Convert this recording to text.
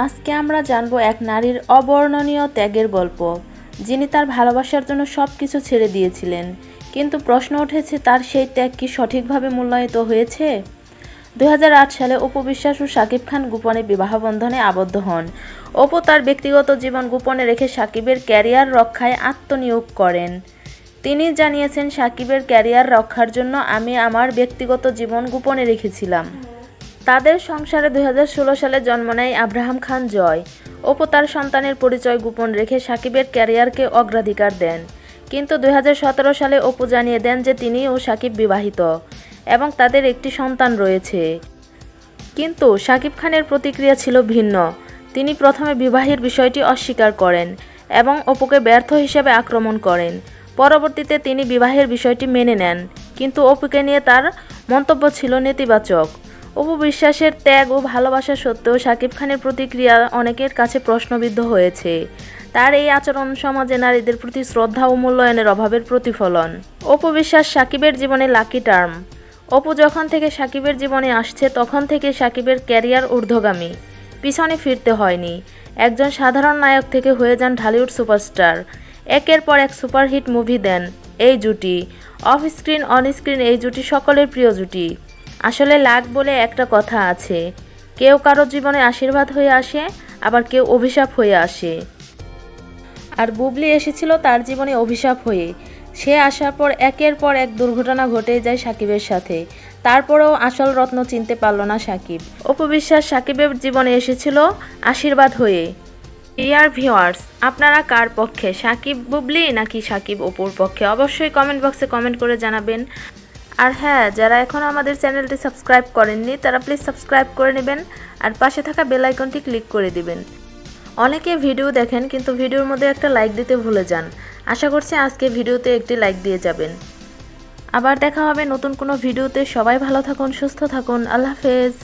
আজকে আমরা জানবো এক নারীর অবর্ণনীয় ত্যাগের গল্প, যিনি তার ভালোবাসার জন্য সব কিছু ছেড়ে দিয়েছিলেন। কিন্তু প্রশ্ন উঠেছে, তার সেই ত্যাগ কি সঠিকভাবে মূল্যায়িত হয়েছে? 2008 সালে অপু বিশ্বাস ও শাকিব খান গোপনে বিবাহ বন্ধনে আবদ্ধ হন। অপু তার ব্যক্তিগত জীবন গোপনে রেখে শাকিবের ক্যারিয়ার রক্ষায় আত্মনিয়োগ করেন। তিনি জানিয়েছেন, শাকিবের ক্যারিয়ার রক্ষার জন্য আমি আমার ব্যক্তিগত জীবন গোপনে রেখেছিলাম। তাদের সংসারে 2016 সালে জন্ম নেয় আব্রাহাম খান জয়। অপু তার সন্তানের পরিচয় গোপন রেখে শাকিবের ক্যারিয়ারকে অগ্রাধিকার দেন। কিন্তু 2017 সালে অপু জানিয়ে দেন যে তিনি ও শাকিব বিবাহিত এবং তাদের একটি সন্তান রয়েছে। কিন্তু শাকিব খানের প্রতিক্রিয়া ছিল ভিন্ন। তিনি প্রথমে বিবাহের বিষয়টি অস্বীকার করেন এবং অপুকে ব্যর্থ হিসেবে আক্রমণ করেন। পরবর্তীতে তিনি বিবাহের বিষয়টি মেনে নেন, কিন্তু অপুকে নিয়ে তার মন্তব্য ছিল নেতিবাচক। অপু বিশ্বাসের ত্যাগ ও ভালোবাসা সত্ত্বেও শাকিব খানের প্রতিক্রিয়া অনেকের কাছে প্রশ্নবিদ্ধ হয়েছে। তার এই আচরণ সমাজে নারীদের প্রতি শ্রদ্ধা ও মূল্যায়নের অভাবের প্রতিফলন। অপু বিশ্বাস শাকিবের জীবনে লাকি টার্ম। অপু যখন থেকে শাকিবের জীবনে আসছে তখন থেকে শাকিবের ক্যারিয়ার ঊর্ধ্বগামী, পিছনে ফিরতে হয়নি। একজন সাধারণ নায়ক থেকে হয়ে যান ঢালিউড সুপারস্টার। একের পর এক সুপারহিট মুভি দেন এই জুটি। অফ স্ক্রিন অন স্ক্রিন এই জুটি সকলের প্রিয় জুটি। আসলে লাক বলে একটা কথা আছে, কেউ কারো জীবনে আশীর্বাদ হয়ে আসে, আবার কেউ অভিশাপ হয়ে আসে। আর বুবলি এসেছিল তার জীবনে অভিশাপ হয়ে। সে আসার পর একের পর এক দুর্ঘটনা ঘটে যায় শাকিবের সাথে। তারপরেও আসল রত্ন চিনতে পারল না শাকিব। অপু বিশ্বাস শাকিবের জীবনে এসেছিল আশীর্বাদ হয়ে। ডিয়ার ভিউয়ার্স, আপনারা কার পক্ষে, শাকিব বুবলি নাকি শাকিব অপুর পক্ষে? অবশ্যই কমেন্ট বক্সে কমেন্ট করে জানাবেন। আর হ্যাঁ, যারা এখনও আমাদের চ্যানেলটি সাবস্ক্রাইব করেননি তারা প্লিজ সাবস্ক্রাইব করে নেবেন আর পাশে থাকা বেল আইকনটি ক্লিক করে দিবেন। অনেকে ভিডিও দেখেন কিন্তু ভিডিওর মধ্যে একটা লাইক দিতে ভুলে যান। আশা করছি আজকে ভিডিওতে একটি লাইক দিয়ে যাবেন। আবার দেখা হবে নতুন কোনো ভিডিওতে। সবাই ভালো থাকুন, সুস্থ থাকুন। আল্লাহ হাফেজ।